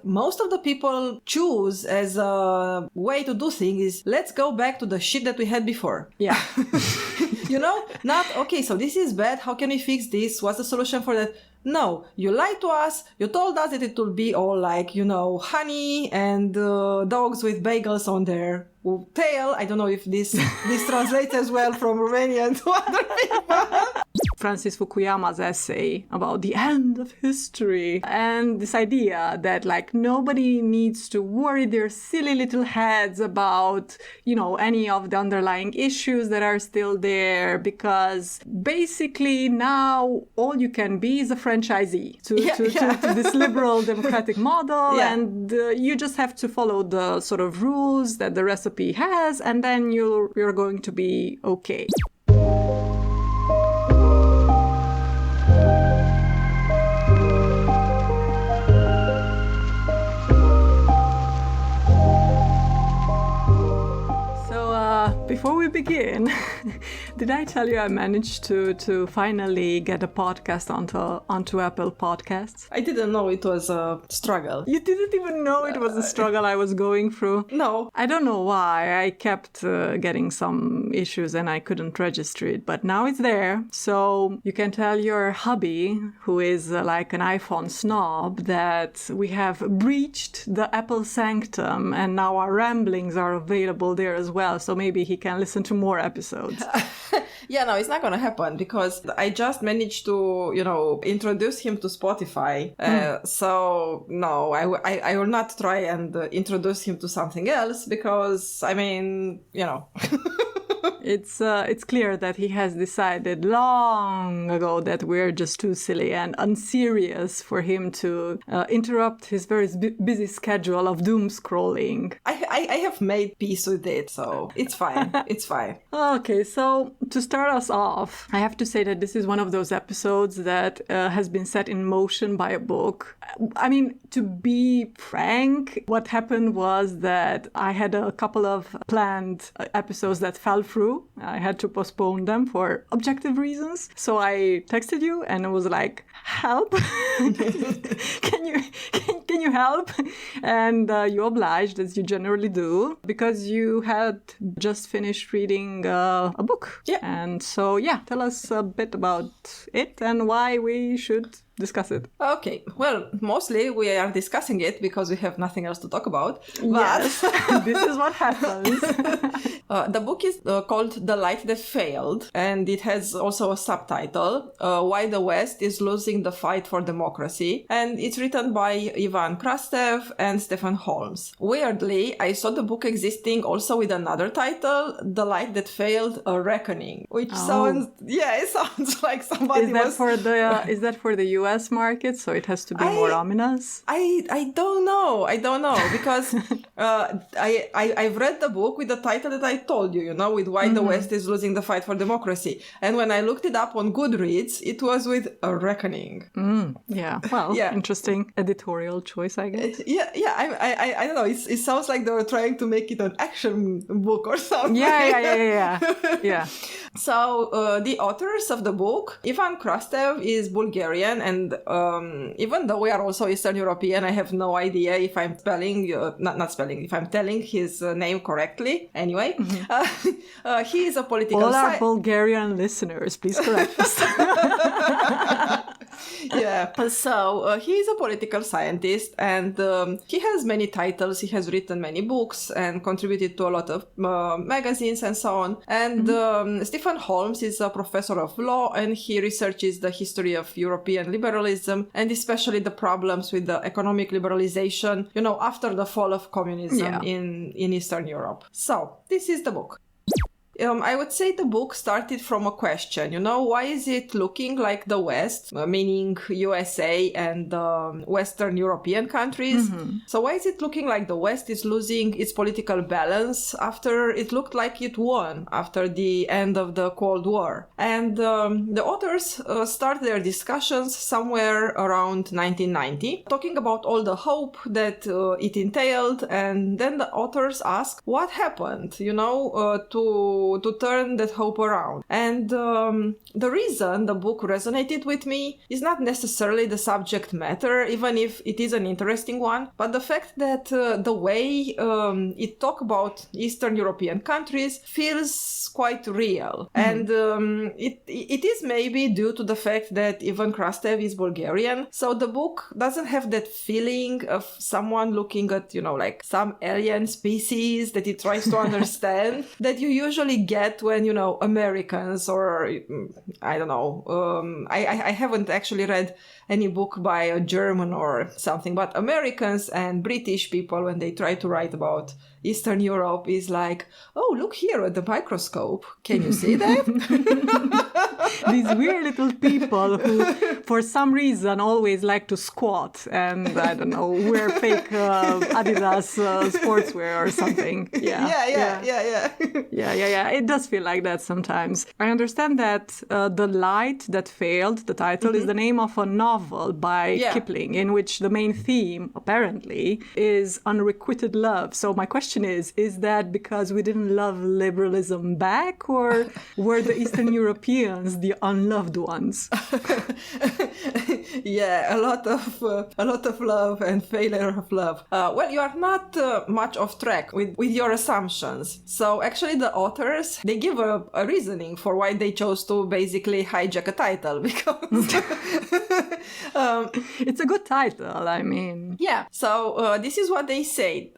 Most of the people choose as a way to do things is let's go back to the shit that we had before. Yeah. Not, okay, so this is bad. How can we fix this? What's the solution for that? No, you lied to us. You told us that it will be all like, honey and dogs with bagels on their tail. I don't know if this translates as well from Romanian to other people. Francis Fukuyama's essay about the end of history and this idea that nobody needs to worry their silly little heads about, any of the underlying issues that are still there, because basically now all you can be is a franchisee to this liberal democratic model, and you just have to follow the sort of rules that the recipe has, and then you're going to be okay. Before we begin, did I tell you I managed to finally get a podcast onto Apple Podcasts? I didn't know it was a struggle. You didn't even know it was a struggle I was going through? No. I don't know why. I kept getting some issues and I couldn't register it, but now it's there. So you can tell your hubby, who is like an iPhone snob, that we have breached the Apple sanctum and now our ramblings are available there as well. So maybe he can listen to more episodes. Yeah, no, it's not going to happen because I just managed to, introduce him to Spotify. So, no, I will not try and introduce him to something else because, It's clear that he has decided long ago that we're just too silly and unserious for him to interrupt his very busy schedule of doom scrolling. I have made peace with it, so it's fine. It's fine. Okay, so to start us off, I have to say that this is one of those episodes that has been set in motion by a book. I mean, to be frank, what happened was that I had a couple of planned episodes that fell through. I had to postpone them for objective reasons. So I texted you and it was like, help. Can you help? And you obliged, as you generally do, because you had just finished reading a book. Yeah. And so, tell us a bit about it and why we should discuss it. Okay. Well, mostly we are discussing it because we have nothing else to talk about. Yes, this is what happens. The book is called The Light That Failed, and it has also a subtitle, Why the West is Losing the Fight for Democracy. And it's written by Ivan Krastev and Stephen Holmes. Weirdly, I saw the book existing also with another title, The Light That Failed, A Reckoning, which sounds like somebody Is that for the US market, so it has to be more ominous? I don't know because I've read the book with the title that I told you, with Why the West is Losing the Fight for Democracy, and when I looked it up on Goodreads, it was with A Reckoning. Interesting editorial choice, I guess. I don't know, it sounds like they were trying to make it an action book or something. Yeah. So the authors of the book, Ivan Krastev is Bulgarian, and even though we are also Eastern European, I have no idea if I'm if I'm telling his name correctly. Anyway, he is a political All our Bulgarian listeners, please correct us. So he is a political scientist, and he has many titles. He has written many books and contributed to a lot of magazines and so on. And Stephen Holmes is a professor of law, and he researches the history of European liberalism and especially the problems with the economic liberalization, after the fall of communism in Eastern Europe. So this is the book. I would say the book started from a question, why is it looking like the West, meaning USA and Western European countries? So why is it looking like the West is losing its political balance after it looked like it won after the end of the Cold War? And the authors start their discussions somewhere around 1990, talking about all the hope that it entailed. And then the authors ask, what happened, to to turn that hope around. And the reason the book resonated with me is not necessarily the subject matter, even if it is an interesting one, but the fact that the way it talks about Eastern European countries feels quite real. And it is maybe due to the fact that even Krastev is Bulgarian, so the book doesn't have that feeling of someone looking at, like some alien species that it tries to understand that you usually get when, Americans or, I don't know, I haven't actually read any book by a German or something, but Americans and British people, when they try to write about Eastern Europe, is like, oh, look here at the microscope. Can you see that? These weird little people who, for some reason, always like to squat and, I don't know, wear fake Adidas sportswear or something. Yeah. Yeah. It does feel like that sometimes. I understand that The Light That Failed, the title, is the name of a novel by Kipling, in which the main theme, apparently, is unrequited love. So my question is that because we didn't love liberalism back, or were the Eastern Europeans the unloved ones? Yeah, a lot of love and failure of love. Well, you are not much off track with your assumptions. So actually the authors, they give a reasoning for why they chose to basically hijack a title, because it's a good title, I mean. Yeah, so this is what they say.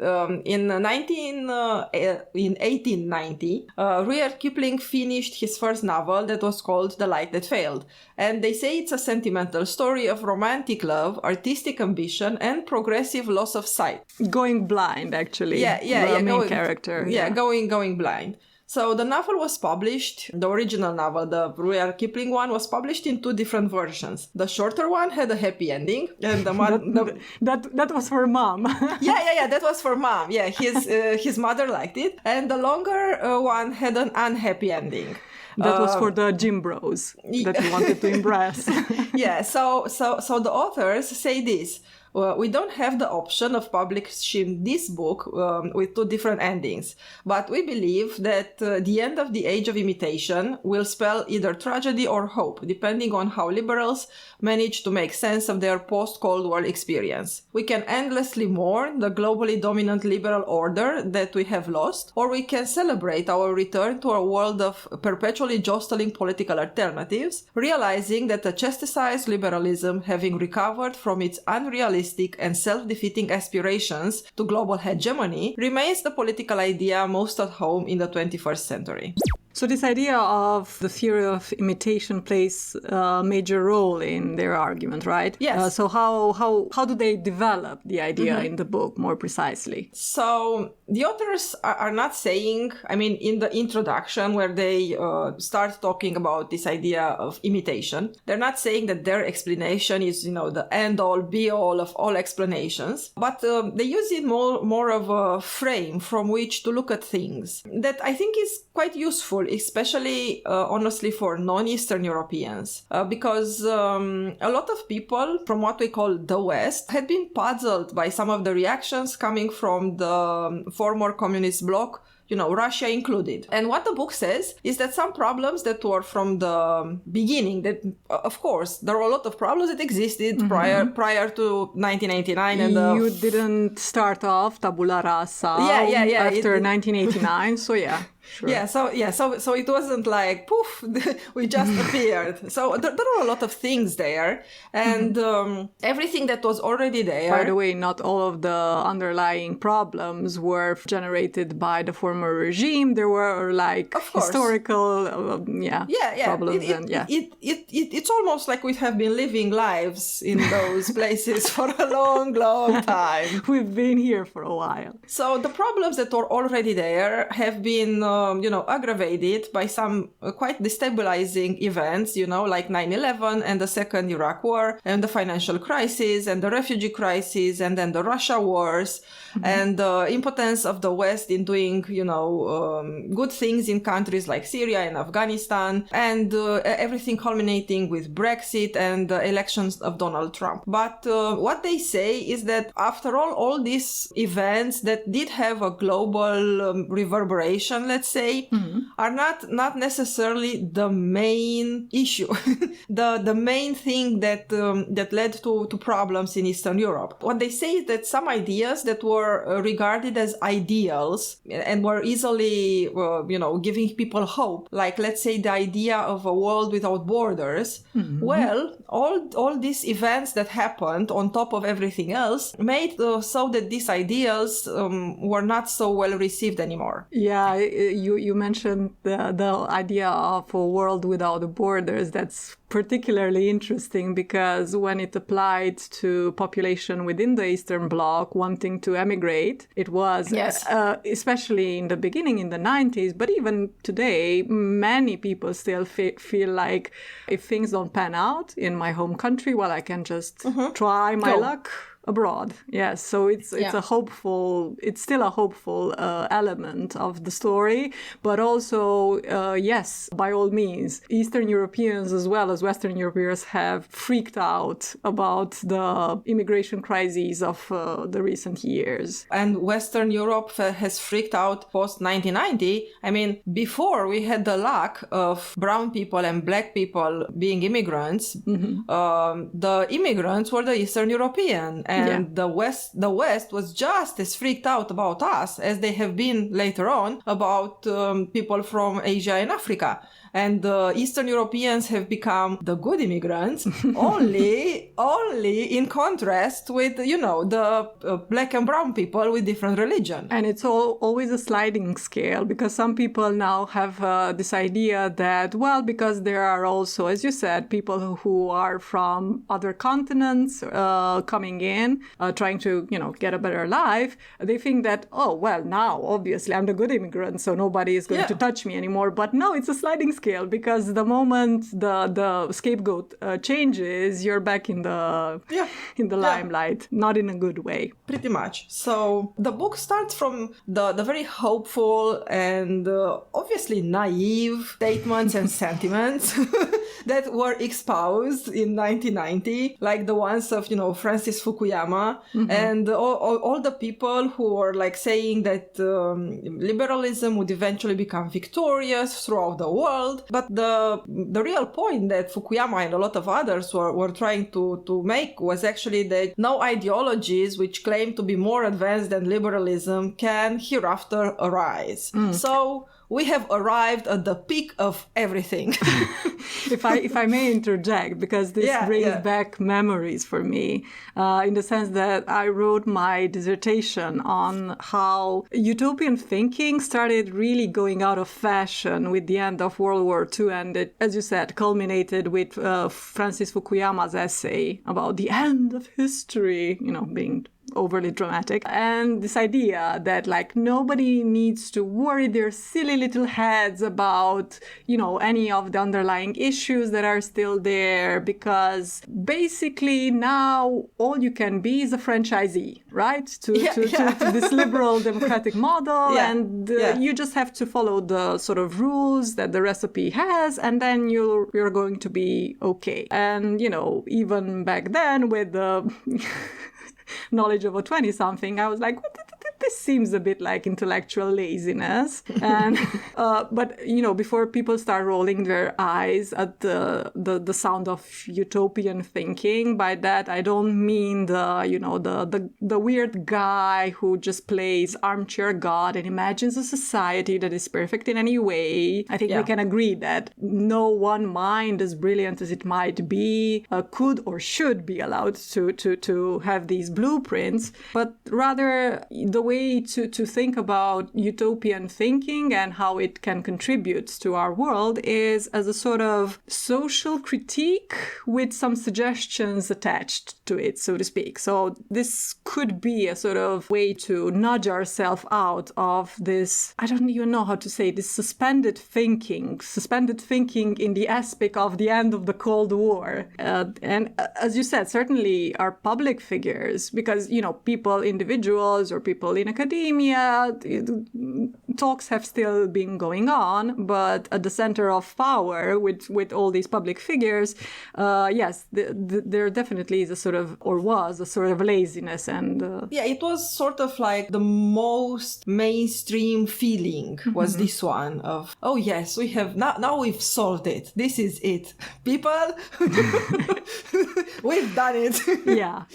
In 1890, Rudyard Kipling finished his first novel that was called The Light That Failed. And they say it's a sentimental story of romantic love, artistic ambition, and progressive loss of sight. Going blind, actually. Yeah. The main character. Yeah, going blind. So the novel was published, the original novel, the Rudyard Kipling one, was published in 2 different versions. The shorter one had a happy ending, and that was for mom. Yeah, that was for mom. Yeah, his mother liked it, and the longer one had an unhappy ending. That was for the gym bros that he wanted to impress. Yeah, so the authors say this. We don't have the option of publishing this book with 2 different endings, but we believe that the end of the age of imitation will spell either tragedy or hope, depending on how liberals manage to make sense of their post-Cold War experience. We can endlessly mourn the globally dominant liberal order that we have lost, or we can celebrate our return to a world of perpetually jostling political alternatives, realizing that a chastised liberalism, having recovered from its unrealistic and self-defeating aspirations to global hegemony, remains the political idea most at home in the 21st century. So this idea of the theory of imitation plays a major role in their argument, right? Yes. So how do they develop the idea in the book more precisely? So the authors are not saying, I mean, in the introduction where they start talking about this idea of imitation, they're not saying that their explanation is, the end-all, be-all of all explanations, but they use it more of a frame from which to look at things that I think is quite useful, especially, honestly, for non-Eastern Europeans, because a lot of people from what we call the West had been puzzled by some of the reactions coming from the former communist bloc, Russia included. And what the book says is that some problems that were from the beginning, that, of course, there were a lot of problems that existed prior to 1989. And you didn't start off tabula rasa after 1989, so yeah. Sure. So it wasn't like poof, we just appeared. So there were a lot of things there, and everything that was already there. By the way, not all of the underlying problems were generated by the former regime. There were historical, problems, It's almost like we have been living lives in those places for a long, long time. We've been here for a while. So the problems that were already there have been aggravated by some quite destabilizing events, like 9/11 and the Second Iraq War and the financial crisis and the refugee crisis and then the Russia wars and the impotence of the West in doing, good things in countries like Syria and Afghanistan and everything culminating with Brexit and the elections of Donald Trump. But what they say is that after all these events that did have a global reverberation, let's let's say, are not necessarily the main issue, the main thing that led to problems in Eastern Europe. What they say is that some ideas that were regarded as ideals and were easily, giving people hope, like let's say the idea of a world without borders. Well, all these events that happened on top of everything else made so that these ideals were not so well received anymore. Yeah, you mentioned the idea of a world without borders. That's particularly interesting because when it applied to population within the Eastern Bloc wanting to emigrate, it was, especially in the beginning in the 90s, but even today, many people still feel like if things don't pan out in my home country, well, I can just try my luck abroad. Yes, so it's still a hopeful element of the story, but also yes, by all means, Eastern Europeans as well as Western Europeans have freaked out about the immigration crises of the recent years. And Western Europe has freaked out post 1990. I mean, before we had the luck of brown people and black people being immigrants, the immigrants were the Eastern European. And the West was just as freaked out about us as they have been later on about people from Asia and Africa. And the Eastern Europeans have become the good immigrants, only in contrast with, the black and brown people with different religion. And it's always a sliding scale, because some people now have this idea that, well, because there are also, as you said, people who are from other continents coming in, trying to, get a better life, they think that, oh, well, now, obviously, I'm the good immigrant, so nobody is going to touch me anymore. But no, it's a sliding scale, because the moment the scapegoat changes, you're back in the limelight, not in a good way. Pretty much. So the book starts from the very hopeful and obviously naive statements and sentiments that were espoused in 1990, like the ones of, Francis Fukuyama, and all the people who were like saying that liberalism would eventually become victorious throughout the world. But the real point that Fukuyama and a lot of others were trying to make was actually that no ideologies which claim to be more advanced than liberalism can hereafter arise. So we have arrived at the peak of everything. If I may interject, because this brings back memories for me, in the sense that I wrote my dissertation on how utopian thinking started really going out of fashion with the end of World War II, and it, as you said, culminated with Francis Fukuyama's essay about the end of history, being overly dramatic, and this idea that like nobody needs to worry their silly little heads about any of the underlying issues that are still there, because basically now all you can be is a franchisee, right, to this liberal democratic model, and you just have to follow the sort of rules that the recipe has, and then you're going to be okay. And even back then with the knowledge of a 20-something, I was like, this seems a bit like intellectual laziness. And but before people start rolling their eyes at the sound of utopian thinking, by that I don't mean the weird guy who just plays armchair god and imagines a society that is perfect in any way. I think we can agree that no one mind, as brilliant as it might be, could or should be allowed to have these blueprints, but rather the way to think about utopian thinking and how it can contribute to our world is as a sort of social critique with some suggestions attached to it, so to speak. So this could be a sort of way to nudge ourselves out of this, I don't even know how to say, this suspended thinking in the aspect of the end of the Cold War. And as you said, certainly our public figures, because, people, individuals or people in academia academia. Talks have still been going on, but at the center of power with all these public figures, yes, there definitely is a sort of, or was a sort of laziness. And yeah, it was sort of like the most mainstream feeling was this one of, oh yes, we have now we've solved it. This is it. People, we've done it. Yeah.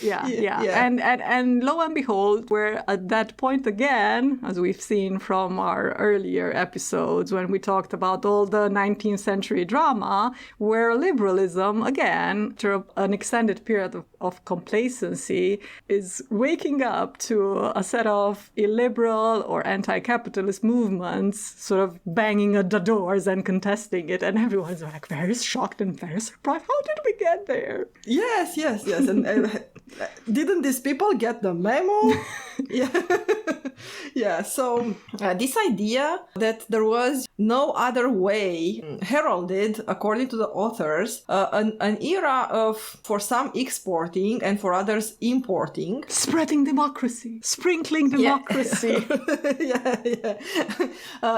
And lo and behold, we're at that point again, as we've seen from our earlier episodes when we talked about all the 19th century drama, where liberalism, again, after an extended period of complacency, is waking up to a set of illiberal or anti-capitalist movements sort of banging at the doors and contesting it. And everyone's like very shocked and very surprised. How did we get there? Yes. And didn't these people get the memo? Yeah. So this idea that there was no other way heralded, according to the authors, an era of, for some, exporting and for others, importing. Spreading democracy. Sprinkling democracy.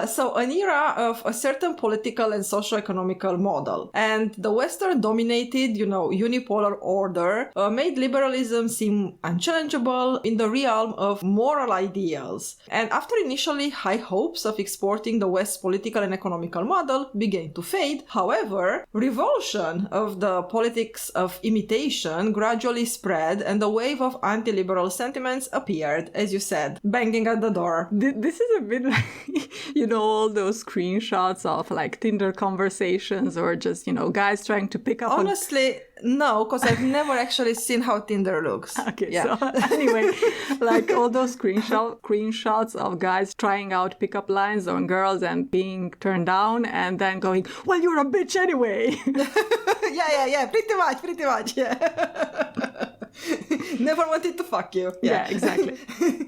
So an era of a certain political and socio-economical model. And the Western-dominated, unipolar order made liberalism seem unchallengeable in the realm of moral ideals. And after initially high hopes of exporting the West's political and economical model began to fade, however, revulsion of the politics of imitation gradually spread and a wave of anti-liberal sentiments appeared, as you said, banging at the door. This is a bit like, all those screenshots of like Tinder conversations or just, guys trying to pick up. Honestly, no, because I've never actually seen how Tinder looks. Okay, yeah. So anyway, like all those screenshots of guys trying out pickup lines on girls and being turned down and then going, well, you're a bitch anyway. Yeah, pretty much, yeah. Never wanted to fuck you. Yeah, exactly.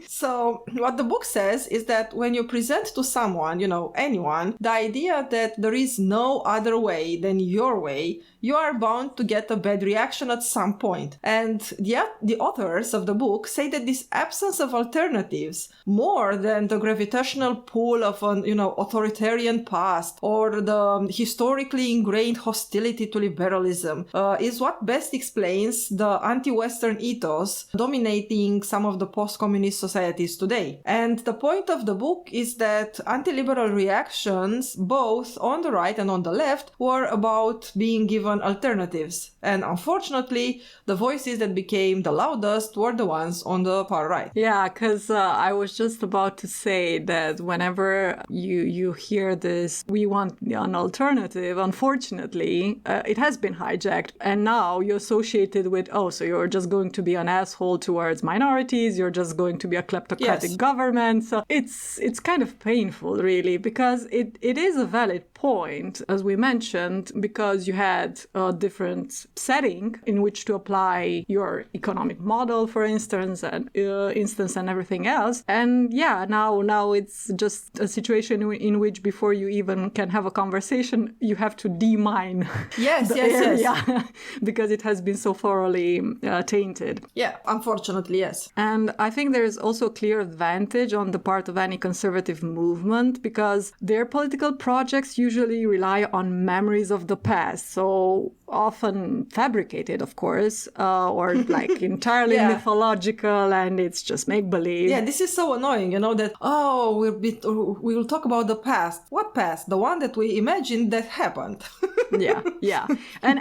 So what the book says is that when you present to someone, anyone, the idea that there is no other way than your way, you are bound to get a bad reaction at some point. And the authors of the book say that this absence of alternatives, more than the gravitational pull of an, authoritarian past or the historically ingrained hostility to liberalism, is what best explains the anti-Western ethos dominating some of the post-communist societies today. And the point of the book is that anti-liberal reactions, both on the right and on the left, were about being given alternatives. And unfortunately, the voices that became the loudest were the ones on the far right. Yeah, because I was just about to say that whenever you hear this, we want an alternative, unfortunately, it has been hijacked. And now you associate it with, so you're just going to be an asshole towards minorities, you're just going to be a kleptocratic government. So it's kind of painful, really, because it is a valid point, as we mentioned, because you had a different setting in which to apply your economic model, for instance, and everything else. And now it's just a situation in which before you even can have a conversation, you have to demine the area because it has been so thoroughly tainted. Yeah, unfortunately, yes. And I think there is also a clear advantage on the part of any conservative movement because their political projects usually rely on memories of the past. So often fabricated, of course, or like entirely mythological, and it's just make-believe. Yeah, this is so annoying, that, we will talk about the past. What past? The one that we imagined that happened. Yeah. And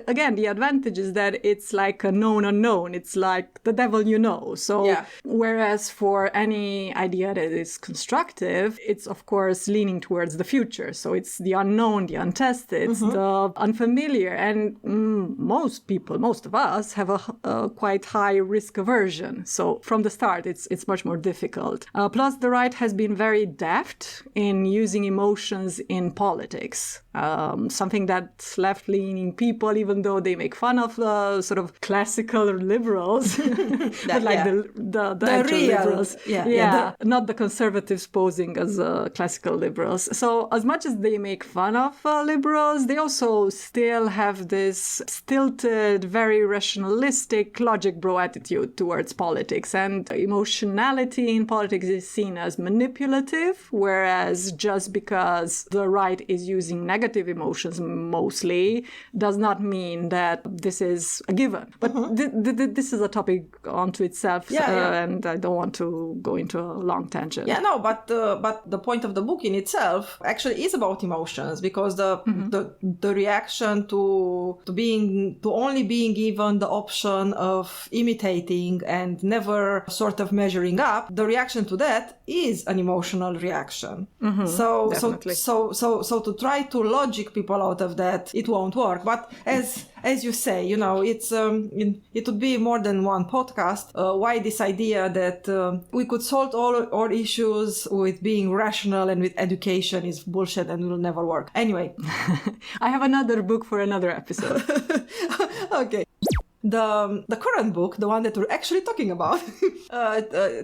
again, the advantage is that it's like a known unknown. It's like the devil you know. So whereas for any idea that is constructive, it's of course leaning towards the future. So it's the unknown, the untested, it's the unfamiliar. And most of us have a quite high risk aversion. So from the start, it's much more difficult. Plus, the right has been very deft in using emotions in politics. Something that left-leaning people, even though they make fun of the sort of classical liberals, but like the actual liberals. Not the conservatives posing as classical liberals. So as much as they make fun of liberals, they also still have this stilted, very rationalistic, logic bro attitude towards politics. And emotionality in politics is seen as manipulative, whereas just because the right is using negative emotions mostly does not mean that this is a given. But this is a topic unto itself, and I don't want to go into a long tangent. Yeah, no, but the point of the book in itself actually is about emotions, because the reaction to only being given the option of imitating and never sort of measuring up, the reaction to that is an emotional reaction. So to try to logic people out of that, it won't work. But as you say, it would be more than one podcast. Why this idea that we could solve all issues with being rational and with education is bullshit and will never work. Anyway. I have another book for another episode. Okay. The current book, the one that we're actually talking about,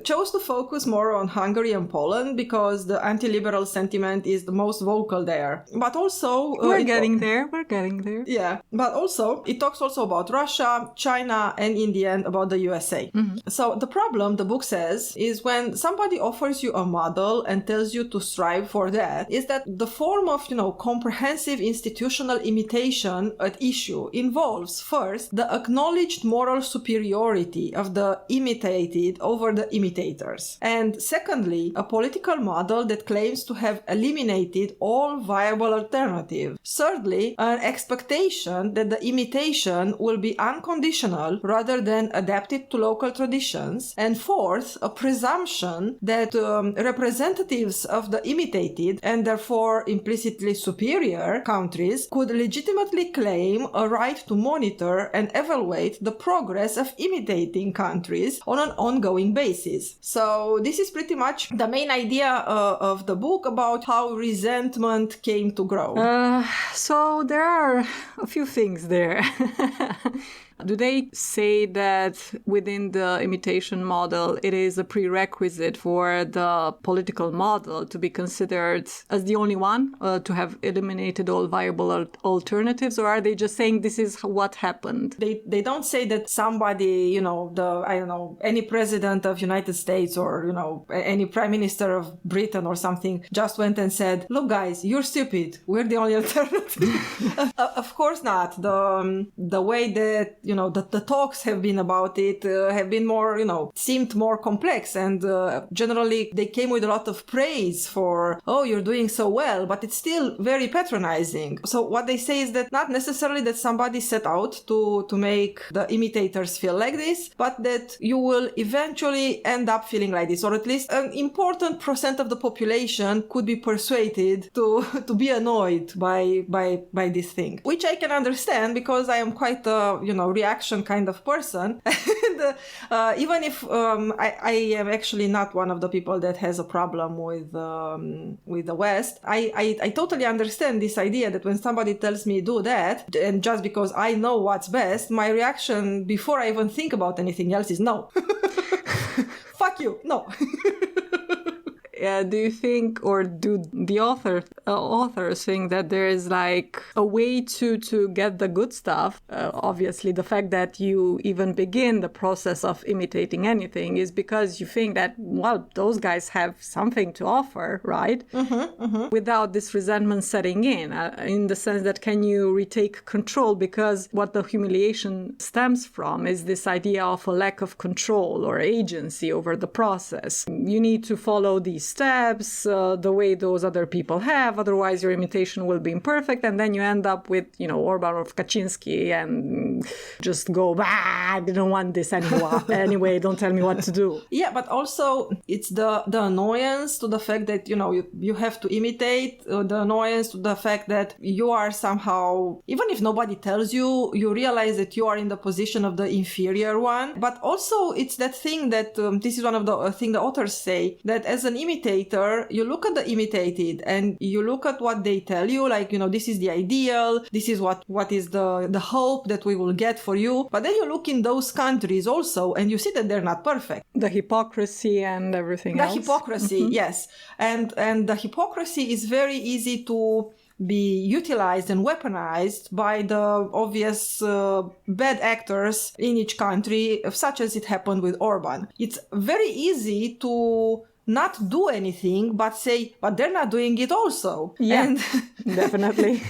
chose to focus more on Hungary and Poland because the anti-liberal sentiment is the most vocal there. But also... We're getting there. Yeah. But also, it talks also about Russia, China, and in the end, about the USA. So the problem, the book says, is when somebody offers you a model and tells you to strive for that, is that the form of, comprehensive institutional imitation at issue involves, first, the acknowledged moral superiority of the imitated over the imitators. And secondly, a political model that claims to have eliminated all viable alternatives. Thirdly, an expectation that the imitation will be unconditional rather than adapted to local traditions. And fourth, a presumption that representatives of the imitated and therefore implicitly superior countries could legitimately claim a right to monitor and evaluate the progress of imitating countries on an ongoing basis. So this is pretty much the main idea of the book about how resentment came to grow. So there are a few things there. Do they say that within the imitation model, it is a prerequisite for the political model to be considered as the only one, to have eliminated all viable alternatives? Or are they just saying this is what happened? They don't say that somebody, any president of United States or, any prime minister of Britain or something just went and said, look, guys, you're stupid. We're the only alternative. Of course not. The way that, the talks have been about it have been more, seemed more complex, and generally they came with a lot of praise for, oh, you're doing so well, but it's still very patronizing. So what they say is that not necessarily that somebody set out to make the imitators feel like this, but that you will eventually end up feeling like this, or at least an important percent of the population could be persuaded to be annoyed by this thing, which I can understand because I am quite a, reaction kind of person. And even if I am actually not one of the people that has a problem with the West, I totally understand this idea that when somebody tells me do that, and just because I know what's best, my reaction before I even think about anything else is no. Fuck you, no. Do you think, or do the authors think that there is like a way to get the good stuff? Obviously, the fact that you even begin the process of imitating anything is because you think that, well, those guys have something to offer, right? Without this resentment setting in the sense that can you retake control? Because what the humiliation stems from is this idea of a lack of control or agency over the process. You need to follow these steps the way those other people have, otherwise your imitation will be imperfect, and then you end up with, Orban or Kaczynski and just go, I don't want this anymore. Anyway, don't tell me what to do. Yeah, but also it's the annoyance to the fact that, you have to imitate, the annoyance to the fact that you are somehow, even if nobody tells you, you realize that you are in the position of the inferior one. But also it's that thing that, this is one of the thing the authors say, that as an imitator, you look at the imitated and you look at what they tell you, like, this is the ideal, this is what is the hope that we will get for you. But then you look in those countries also and you see that they're not perfect. The hypocrisy and everything else. The hypocrisy, yes. And the hypocrisy is very easy to be utilized and weaponized by the obvious bad actors in each country, such as it happened with Orban. It's very easy to not do anything, but say, but they're not doing it also. Yeah, and definitely.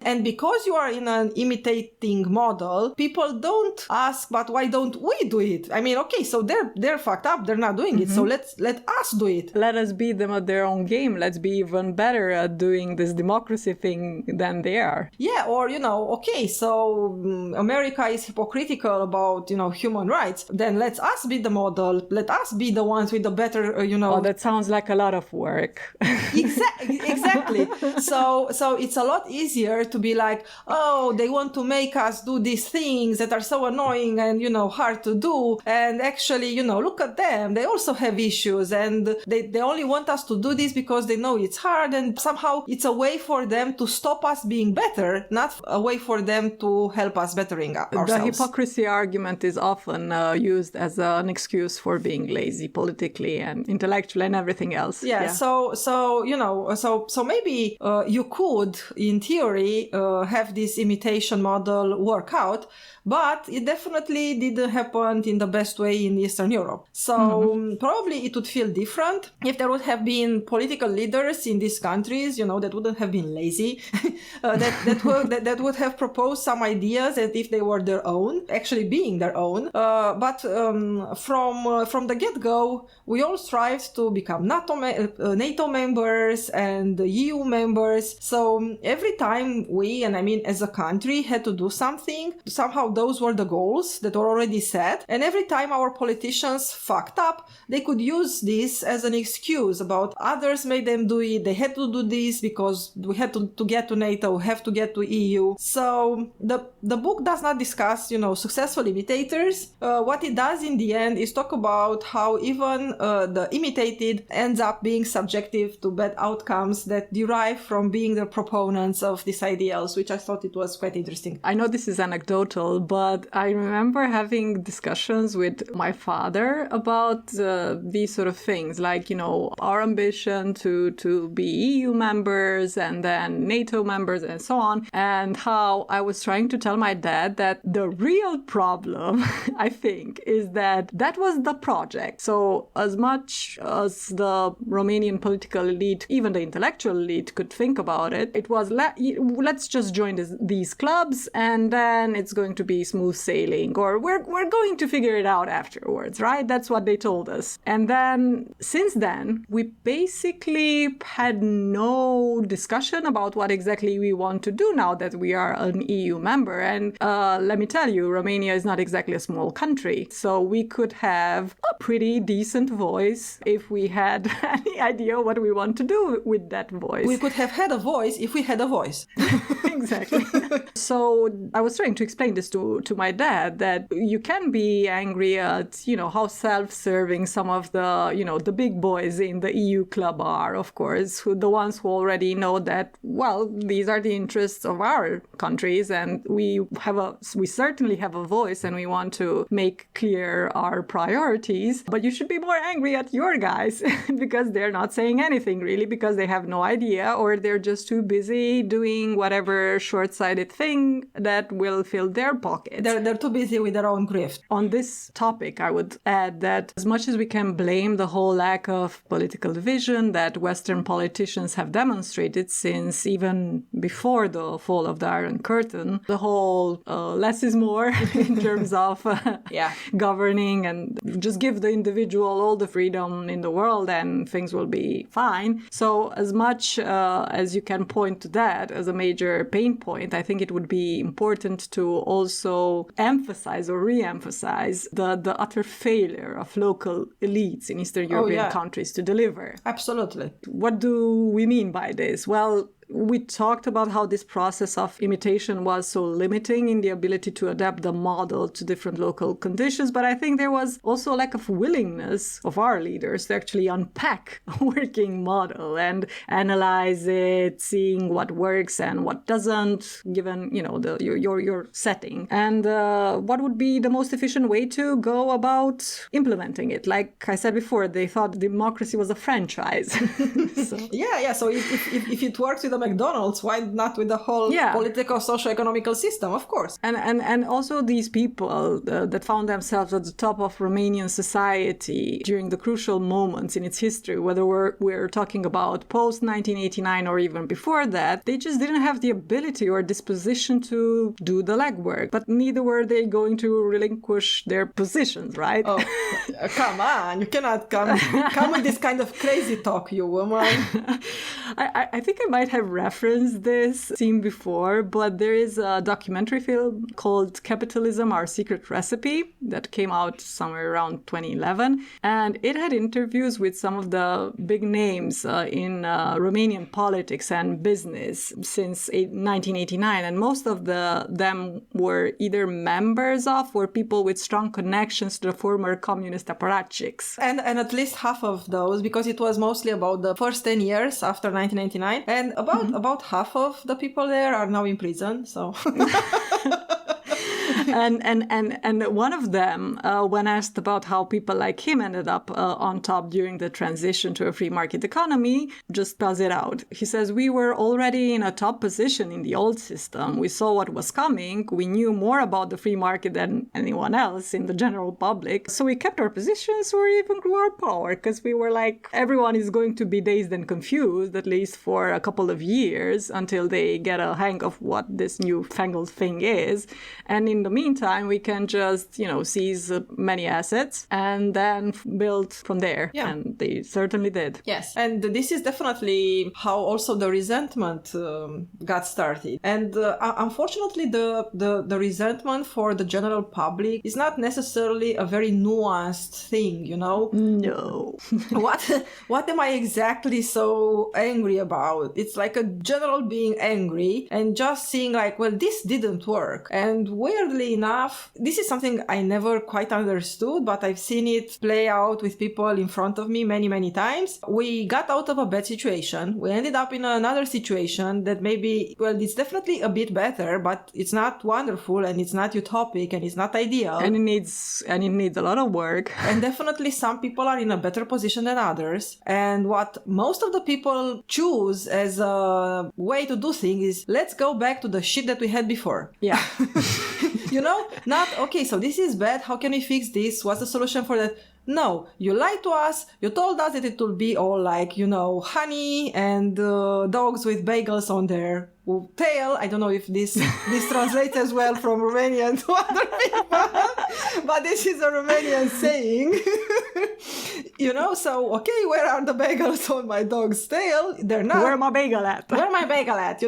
And because you are in an imitating model, people don't ask, but why don't we do it? I mean, okay, so they're fucked up, they're not doing it, so let us do it. Let us beat them at their own game. Let's be even better at doing this democracy thing than they are. Yeah, or, okay, so America is hypocritical about, human rights. Then let us be the model. Let us be the ones with the better, Oh, that sounds like a lot of work. Exactly. So it's a lot easier to be like, oh, they want to make us do these things that are so annoying and, hard to do. And actually, look at them. They also have issues, and they only want us to do this because they know it's hard, and somehow it's a way for them to stop us being better, not a way for them to help us bettering ourselves. The hypocrisy argument is often used as an excuse for being lazy politically and intellectually and everything else. Yeah. So maybe you could, in theory, have this imitation model work out, but it definitely didn't happen in the best way in Eastern Europe. So probably it would feel different if there would have been political leaders in these countries, that wouldn't have been lazy, that would have proposed some ideas as if they were their own, actually being their own. But from the get-go, we all strived to become NATO members and EU members. So every time we, and I mean as a country, had to do something, somehow those were the goals that were already set. And every time our politicians fucked up, they could use this as an excuse about others made them do it. They had to do this because we had to get to NATO, have to get to EU. So the book does not discuss, successful imitators. What it does in the end is talk about how even the imitated ends up being subjective to bad outcomes that derive from being the proponents of these ideals, which I thought it was quite interesting. I know this is anecdotal, but I remember having discussions with my father about these sort of things, like, our ambition to be EU members and then NATO members and so on, and how I was trying to tell my dad that the real problem, I think, is that was the project. So as much as the Romanian political elite, even the intellectual elite, could think about it, it was let's just join these clubs and then it's going to be smooth sailing, or we're going to figure it out afterwards, right? That's what they told us. And then since then, we basically had no discussion about what exactly we want to do now that we are an EU member. And let me tell you, Romania is not exactly a small country, so we could have a pretty decent voice if we had any idea what we want to do with that voice. We could have had a voice if we had a voice. Exactly. So I was trying to explain this to my dad, that you can be angry at, how self-serving some of the, the big boys in the EU club are, of course, the ones who already know that, well, these are the interests of our countries and we certainly have a voice and we want to make clear our priorities. But you should be more angry at your guys because they're not saying anything really, because they have no idea, or they're just too busy doing whatever short-sighted thing that will fill their pockets. They're too busy with their own grift. On this topic, I would add that as much as we can blame the whole lack of political vision that Western politicians have demonstrated since even before the fall of the Iron Curtain, the whole less is more in terms of governing, and just give the individual all the freedom in the world and things will be fine. So as much as you can point to that as a major pain point, I think it would be important to also emphasize or re-emphasize the utter failure of local elites in Eastern European countries to deliver. Absolutely. What do we mean by this? Well, we talked about how this process of imitation was so limiting in the ability to adapt the model to different local conditions, but I think there was also a lack of willingness of our leaders to actually unpack a working model and analyze it, seeing what works and what doesn't, given, your setting. And what would be the most efficient way to go about implementing it? Like I said before, they thought democracy was a franchise. So. Yeah. So if it works with the McDonald's. Why not with the whole political, socio-economical system? Of course. And also these people that found themselves at the top of Romanian society during the crucial moments in its history, whether we're talking about post-1989 or even before that, they just didn't have the ability or disposition to do the legwork. But neither were they going to relinquish their positions, right? Oh, come on. You cannot come with this kind of crazy talk, you woman. I think I might have referenced this scene before, but there is a documentary film called Capitalism, Our Secret Recipe that came out somewhere around 2011. And it had interviews with some of the big names in Romanian politics and business since 1989. And most of them were either members of or people with strong connections to the former communist apparatchiks. And at least half of those, because it was mostly about the first 10 years after 1999. And about half of the people there are now in prison. So... And one of them, when asked about how people like him ended up on top during the transition to a free market economy, just spells it out. He says, we were already in a top position in the old system. We saw what was coming. We knew more about the free market than anyone else in the general public. So we kept our positions or even grew our power because we were like, everyone is going to be dazed and confused, at least for a couple of years until they get a hang of what this newfangled thing is. And in the meantime, we can just, seize many assets and then build from there. Yeah. And they certainly did. Yes. And this is definitely how also the resentment got started. And unfortunately, the resentment for the general public is not necessarily a very nuanced thing, No. What am I exactly so angry about? It's like a general being angry and just seeing like, well, this didn't work. And weirdly enough, this is something I never quite understood, but I've seen it play out with people in front of me many, many times. We got out of a bad situation. We ended up in another situation that maybe, well, it's definitely a bit better, but it's not wonderful and it's not utopic and it's not ideal. And it needs a lot of work. And definitely some people are in a better position than others. And what most of the people choose as a way to do things is, let's go back to the shit that we had before. Yeah. Not, okay, so this is bad. How can we fix this? What's the solution for that? No, you lied to us. You told us that it will be all like, honey and dogs with bagels on their tail. I don't know if this translates as well from Romanian to other people, but this is a Romanian saying. So, okay, where are the bagels on my dog's tail? They're not. Where my bagel at? Where my bagel at,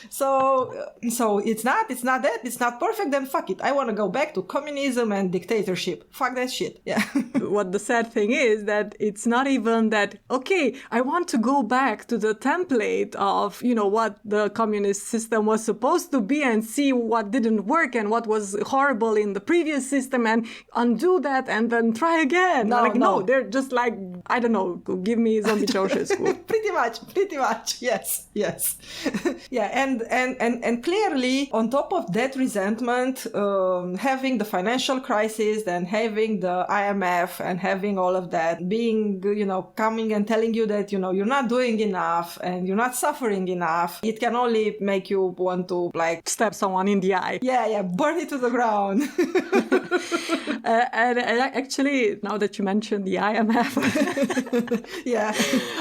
So it's not that, it's not perfect, then fuck it. I want to go back to communism and dictatorship. Fuck that shit. Yeah. What the sad thing is that it's not even that, okay, I want to go back to the template of, what the communist system was supposed to be and see what didn't work and what was horrible in the previous system and undo that and then try again. No, they're just like, I don't know, give me zombie Ceausescu. Pretty much, yes. Yeah, and clearly on top of that resentment, having the financial crisis and having the IMF and having all of that, being, coming and telling you that, you're not doing enough and you're not suffering enough, it can only make you want to, like... stab someone in the eye. Yeah, burn it to the ground. And actually, now that you mentioned the IMF, yeah,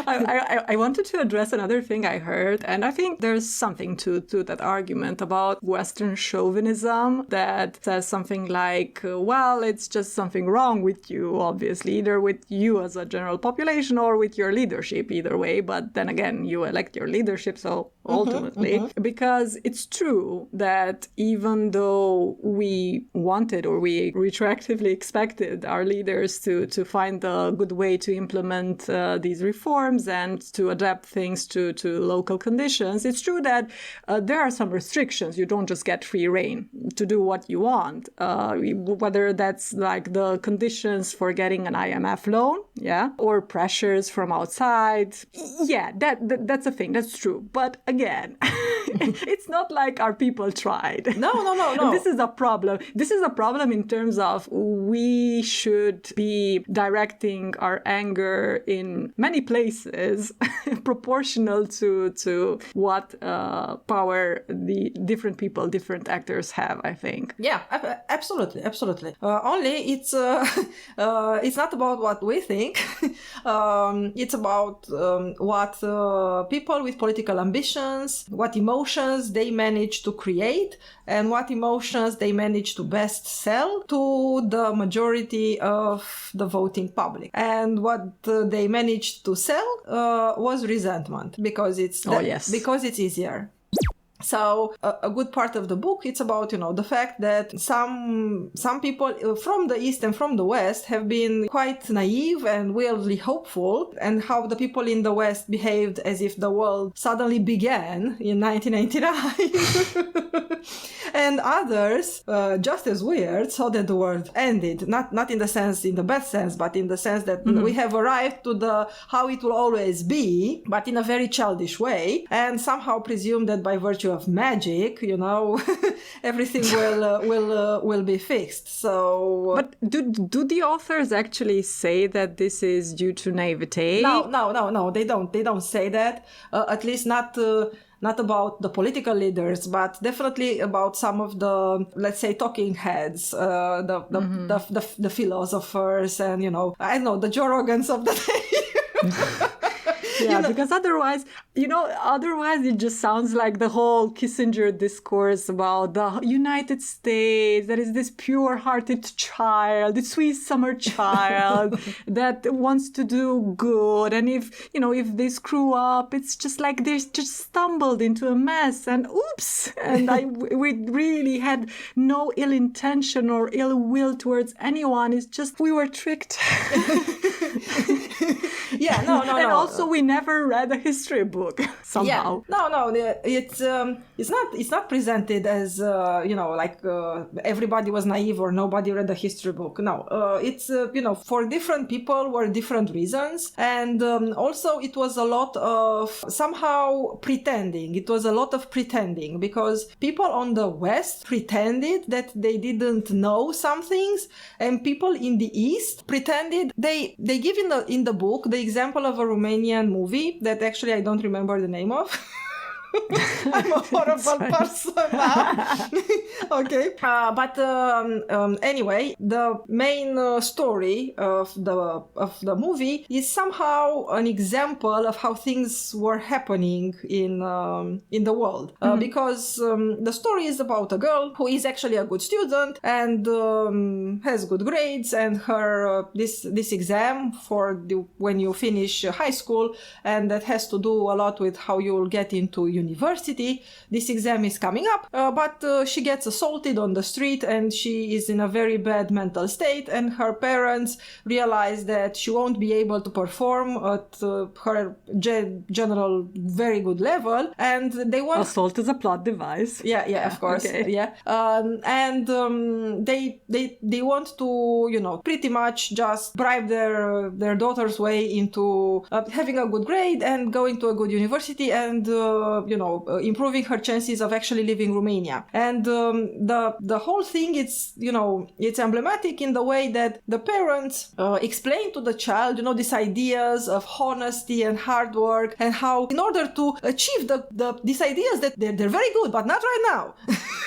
I wanted to address another thing I heard, and I think there's something to that argument about Western chauvinism that says something like, well, it's just something wrong with you, obviously, either with you as a general population or with your leadership, either way. But then again, you elect your leadership, so ultimately, because it's true that even though we wanted or we retroactively expected our leaders to find a good way to implement these reforms and to adapt things to local conditions, it's true that there are some restrictions. You don't just get free rein to do what you want, whether that's like the conditions for getting an IMF loan, yeah, or pressures from outside. Yeah, that's a thing. That's true. But again, it's not like our people tried. No. And this is a problem. This is a problem in terms of we should be directing our anger in many places proportional to what power the different people, different actors have, I think. Yeah, absolutely. Only it's not about what we think. It's about what people with political ambitions, what emotions they manage to create, and what emotions they manage to best sell to the majority of the voting public. And what they managed to sell was resentment, because it's because it's easier. So a good part of the book, it's about, the fact that some people from the East and from the West have been quite naive and wildly hopeful, and how the people in the West behaved as if the world suddenly began in 1989. And others, just as weird, saw that the world ended. Not in the best sense, but in the sense that we have arrived to the how it will always be, but in a very childish way, and somehow presume that by virtue of magic, everything will be fixed. So, but do the authors actually say that this is due to naivete? No, they don't say that. At least not about the political leaders, but definitely about some of the, let's say, talking heads, the philosophers, and I don't know, the Joe Rogans of the day. Yeah, because otherwise it just sounds like the whole Kissinger discourse about the United States. There is this pure-hearted child, this sweet summer child that wants to do good. And if they screw up, it's just like they just stumbled into a mess and oops. And we really had no ill intention or ill will towards anyone. It's just we were tricked. Yeah, no. And also we never read a history book somehow. Yeah. No, it's not presented as everybody was naive or nobody read a history book. No, it's for different people were different reasons, and also it was a lot of somehow pretending. It was a lot of pretending, because people on the West pretended that they didn't know some things, and people in the East pretended they give in the book the example of a Romanian movie that actually I don't remember the name of. I'm a horrible person now. Okay. But anyway, the main story of the movie is somehow an example of how things were happening in the world. Because the story is about a girl who is actually a good student and has good grades, and her this exam for when you finish high school, and that has to do a lot with how you will get into university. This exam is coming up, but she gets assaulted on the street, and she is in a very bad mental state, and her parents realize that she won't be able to perform at her general very good level, and they want... Assault is a plot device. Yeah, of course. Okay. Yeah. And they want to, pretty much just bribe their daughter's way into having a good grade and going to a good university and, improving her chances of actually leaving Romania. And the whole thing, it's emblematic in the way that the parents explain to the child, these ideas of honesty and hard work, and how in order to achieve these ideas that they're very good, but not right now.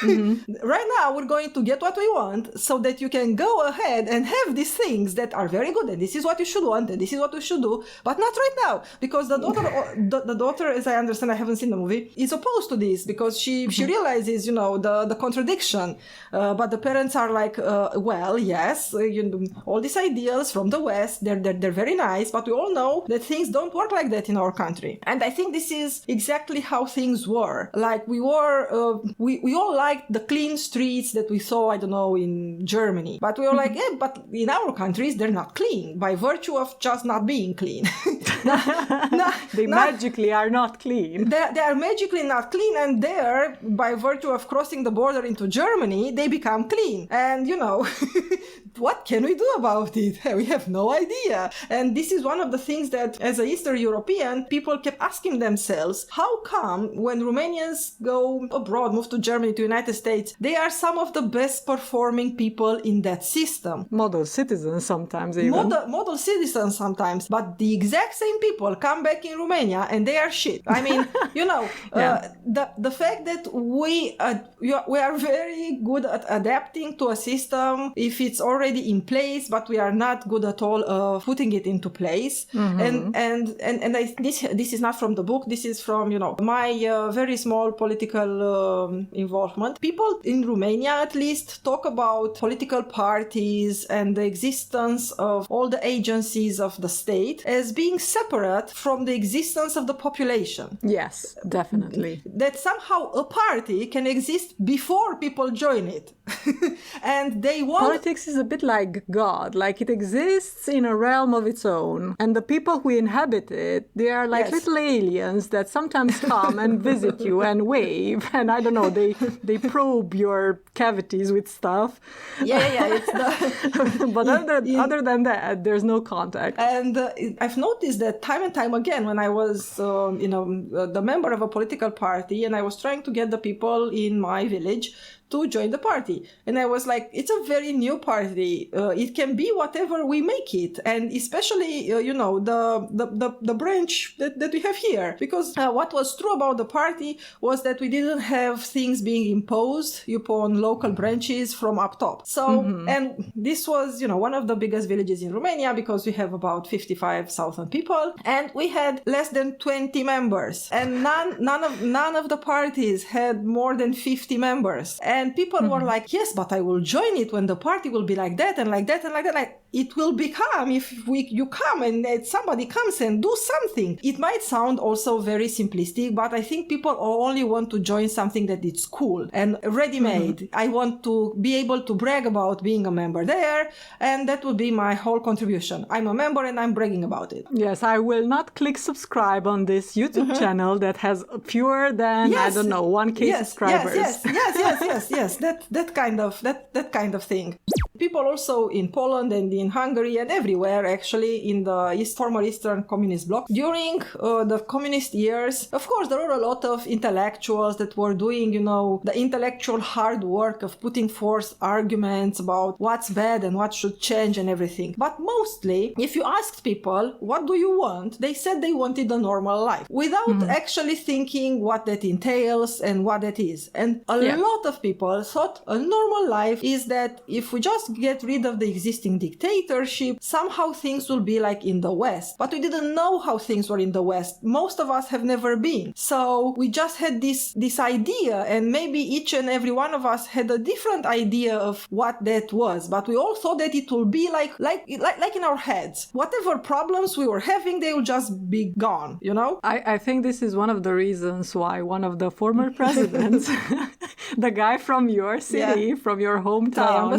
Mm-hmm. Right now, we're going to get what we want so that you can go ahead and have these things that are very good, and this is what you should want, and this is what you should do, but not right now, because the daughter, as I understand, I haven't seen the movie, is opposed to this because she realizes, the contradiction. But the parents are like, well, yes, all these ideals from the West, they're very nice, but we all know that things don't work like that in our country. And I think this is exactly how things were. Like we all liked the clean streets that we saw, I don't know, in Germany. But we were like, but in our countries, they're not clean by virtue of just not being clean. They magically are not clean. They are magically not clean, and there, by virtue of crossing the border into Germany, they become clean. And, what can we do about it? We have no idea. And this is one of the things that, as an Eastern European, people kept asking themselves, how come when Romanians go abroad, move to Germany, to United States, they are some of the best performing people in that system? Model citizens sometimes even. Model citizens sometimes. But the exact same people come back in Romania and they are shit. I mean, the fact that we are very good at adapting to a system if it's already in place, but we are not good at all putting it into place. Mm-hmm. And this is not from the book. This is from my very small political involvement. People in Romania, at least, talk about political parties and the existence of all the agencies of the state as being separate from the existence of the population. Yes, definitely. That somehow a party can exist before people join it. And they want... Politics is a bit like God. Like, it exists in a realm of its own. And the people who inhabit it, they are like little aliens that sometimes come and visit you and wave. And I don't know, they probe your cavities with stuff. But other than that, there's no contact. And I've noticed that time and time again when I was, the member of a political party, and I was trying to get the people in my village to join the party. And I was like, it's a very new party. It can be whatever we make it. And especially, the branch that we have here. Because what was true about the party was that we didn't have things being imposed upon local branches from up top. So, and this was, one of the biggest villages in Romania because we have about 55,000 people. And we had less than 20 members. And none of the parties had more than 50 members. And people were like, yes, but I will join it when the party will be like that and like that and like that. Like, it will become if you come and somebody comes and do something. It might sound also very simplistic, but I think people only want to join something that it's cool and ready-made. I want to be able to brag about being a member there, and that would be my whole contribution. I'm a member and I'm bragging about it. Yes, I will not click subscribe on this YouTube channel that has fewer than, 1K subscribers. Yes, that kind of thing. People also in Poland and in Hungary and everywhere, actually, in the former Eastern Communist bloc, during the communist years, of course, there were a lot of intellectuals that were doing, the intellectual hard work of putting forth arguments about what's bad and what should change and everything. But mostly, if you asked people, what do you want? They said they wanted a normal life without actually thinking what that entails and what that is. And a lot of people thought a normal life is that if we just get rid of the existing dictatorship, somehow things will be like in the West. But we didn't know how things were in the West. Most of us have never been. So we just had this idea, and maybe each and every one of us had a different idea of what that was. But we all thought that it will be like in our heads. Whatever problems we were having, they will just be gone, I think this is one of the reasons why one of the former presidents, the guy from your city, from your hometown,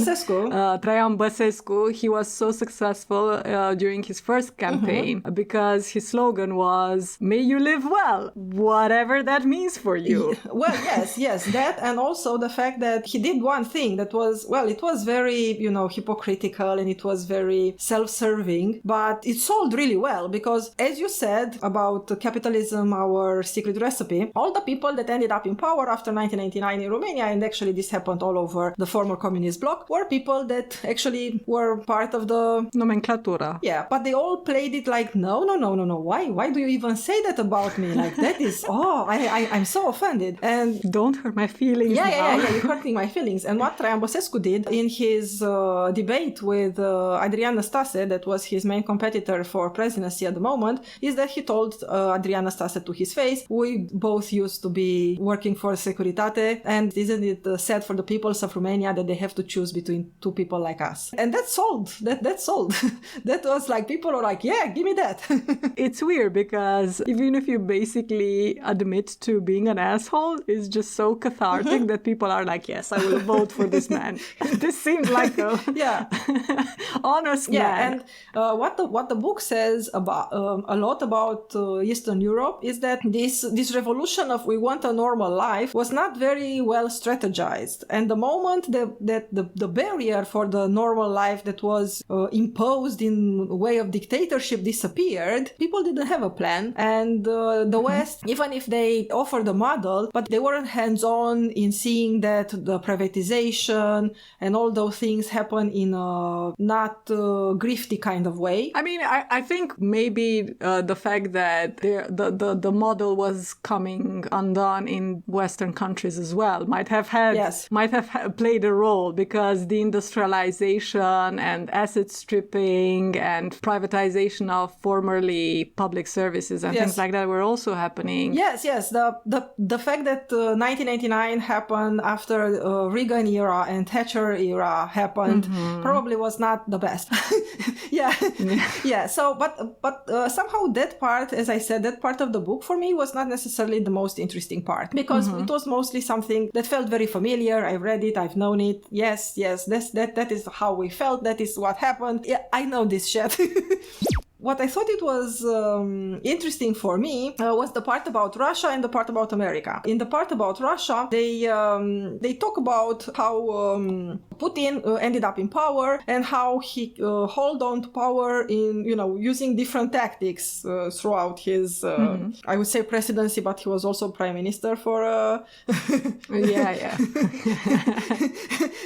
Traian Băsescu, he was so successful during his first campaign because his slogan was, "May you live well, whatever that means for you." Well, yes, that, and also the fact that he did one thing that was, it was very, hypocritical, and it was very self-serving, but it sold really well because, as you said about capitalism, our secret recipe, all the people that ended up in power after 1999 in Romania, and actually this happened all over the former communist bloc, were people that actually were part of the nomenclatura. Yeah, but they all played it like, no. Why do you even say that about me? Like, that is, I'm so offended. And don't hurt my feelings. Yeah, you're hurting my feelings. And what Traian Băsescu did in his debate with Adrian Năstase, that was his main competitor for presidency at the moment, is that he told Adrian Năstase to his face, we both used to be working for Securitate, and isn't it sad for the peoples of Romania that they have to choose between two people like us. And that sold. That sold. That was like, people are like, yeah, give me that. It's weird because even if you basically admit to being an asshole, it's just so cathartic that people are like, yes, I will vote for this man. This seems like a honest man. And what the book says about a lot about Eastern Europe is that this revolution of we want a normal life was not very well strategized. And the moment that the barrier for the normal life that was imposed in a way of dictatorship disappeared, people didn't have a plan. And the West, even if they offered a model, but they weren't hands-on in seeing that the privatization and all those things happen in a not grifty kind of way. I mean, I think maybe the fact that the model was coming undone in Western countries as well might have played a role, because the industrialization and asset stripping and privatization of formerly public services and things like that were also happening. Yes. The fact that 1989 happened after Reagan era and Thatcher era happened probably was not the best. Yeah. So, but somehow that part, as I said, that part of the book for me was not necessarily the most interesting part, because it was mostly something that felt very familiar. I've read it, I've known it. Yes, that is how we felt. That is what happened. Yeah, I know this shit. What I thought it was interesting for me was the part about Russia and the part about America. In the part about Russia, they talk about how Putin ended up in power and how he held on to power in, using different tactics throughout his, I would say presidency, but he was also prime minister for...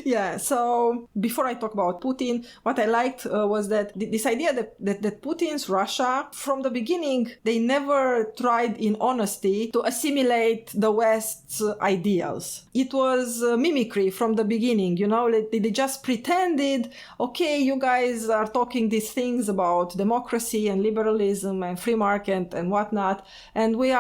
Yeah, so before I talk about Putin, what I liked was that this idea that Putin's Russia, from the beginning, they never tried in honesty to assimilate the West's ideals. It was mimicry from the beginning, they just pretended, okay, you guys are talking these things about democracy and liberalism and free market and whatnot, and we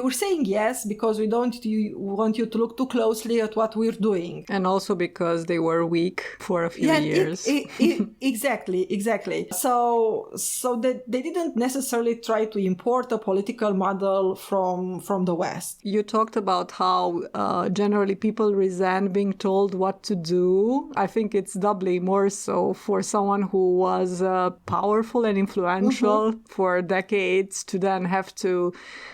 were saying yes because we don't want you to look too closely at what we're doing. And also because they were weak for a few years. Exactly. So they didn't necessarily try to import a political model from the West. You talked about how generally people resent being told what to do. I think it's doubly more so for someone who was powerful and influential for decades to then have to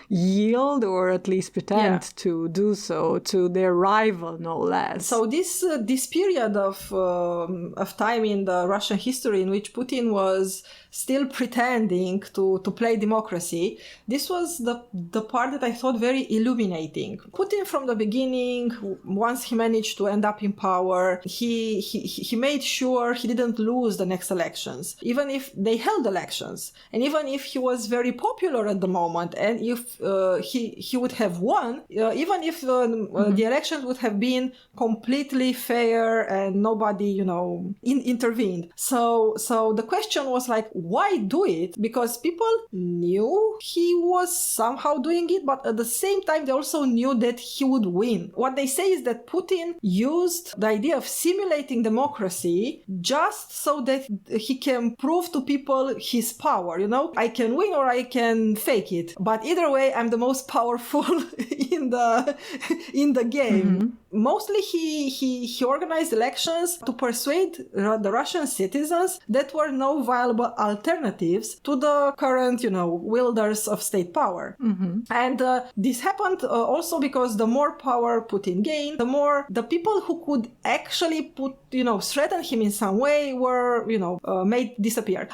yield, or at least pretend to do so, to their rival, no less. So this period of time in the Russian history in which Putin was still pretending to play democracy, this was the part that I thought very illuminating. Putin from the beginning, once he managed to end up in power, he made sure he didn't lose the next elections, even if they held elections, and even if he was very popular at the moment, and if he would have won, even if the elections would have been completely fair and nobody intervened. So the question was like, why do it? Because people knew he was somehow doing it, but at the same time they also knew that he would win. What they say is that Putin used the idea of simulating democracy just so that he can prove to people his power. I can win or I can fake it, but either way I'm the most powerful in the game. Mostly he organized elections to persuade the Russian citizens that were no viable alternatives to the current, wielders of state power. And this happened also because the more power Putin gained, the more the people who could actually threaten him in some way were, made disappear.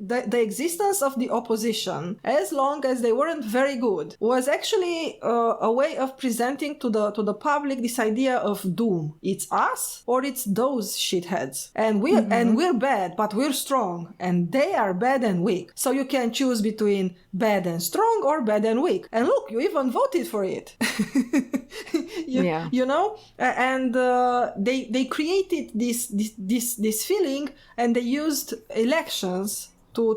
The existence of the opposition, as long as they weren't very good, was actually a way of presenting to the public this idea of doom. It's us or it's those shitheads, and we're bad, but we're strong, and they are bad and weak. So you can choose between bad and strong or bad and weak. And look, you even voted for it. And they created this feeling, and they used elections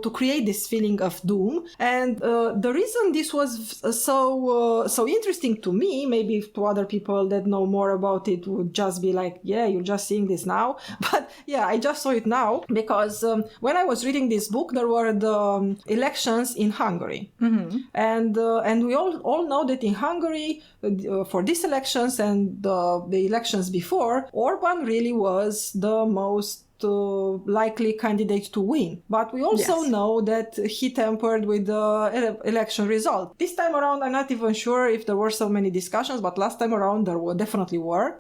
to create this feeling of doom. And the reason this was so interesting to me, maybe to other people that know more about it would just be like, yeah, you're just seeing this now. But yeah, I just saw it now because when I was reading this book, there were the elections in Hungary. And we all know that in Hungary, for these elections and the elections before, Orban really was the most likely candidate to win. But we also know that he tampered with the election result. This time around, I'm not even sure if there were so many discussions, but last time around there definitely were.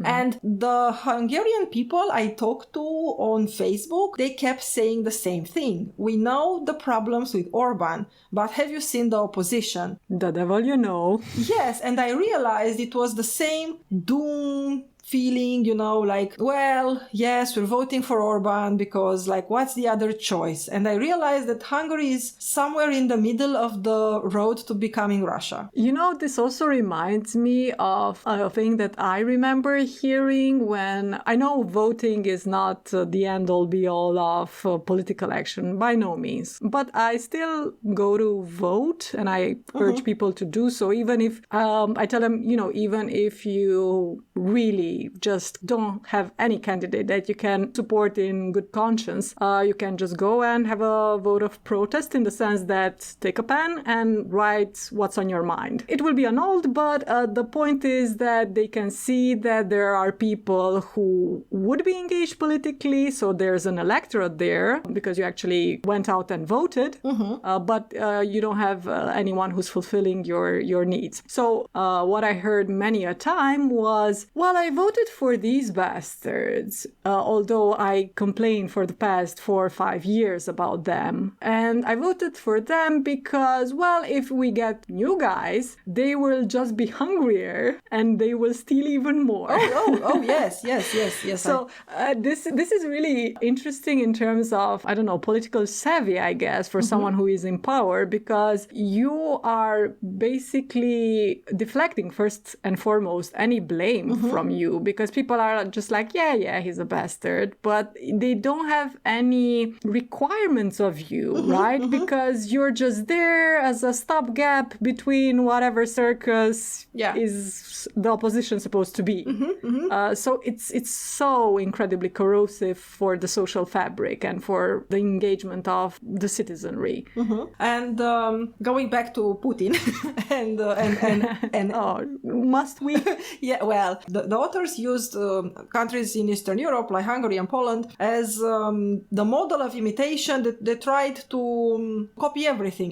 And the Hungarian people I talked to on Facebook, they kept saying the same thing. We know the problems with Orban, but have you seen the opposition? The devil you know. Yes, and I realized it was the same doom feeling, like, well, yes, we're voting for Orban because, like, what's the other choice? And I realized that Hungary is somewhere in the middle of the road to becoming Russia. This also reminds me of a thing that I remember hearing when I know voting is not the end-all be-all of political action, by no means. But I still go to vote, and I urge people to do so, even if I tell them, even if you really just don't have any candidate that you can support in good conscience, you can just go and have a vote of protest in the sense that take a pen and write what's on your mind. It will be annulled, but the point is that they can see that there are people who would be engaged politically, so there's an electorate there because you actually went out and voted, but you don't have anyone who's fulfilling your needs. So what I heard many a time was, well, I voted for these bastards, although I complained for the past 4 or 5 years about them. And I voted for them because, well, if we get new guys, they will just be hungrier and they will steal even more. Oh, yes. So this is really interesting in terms of, I don't know, political savvy, I guess, for someone who is in power, because you are basically deflecting first and foremost any blame from you, because people are just like, yeah, he's a bastard, but they don't have any requirements of you, right? Because you're just there as a stopgap between whatever circus is the opposition supposed to be. So it's so incredibly corrosive for the social fabric and for the engagement of the citizenry. And going back to Putin and oh, must we? Yeah, well, the authors used countries in Eastern Europe like Hungary and Poland as the model of imitation that they tried to copy everything,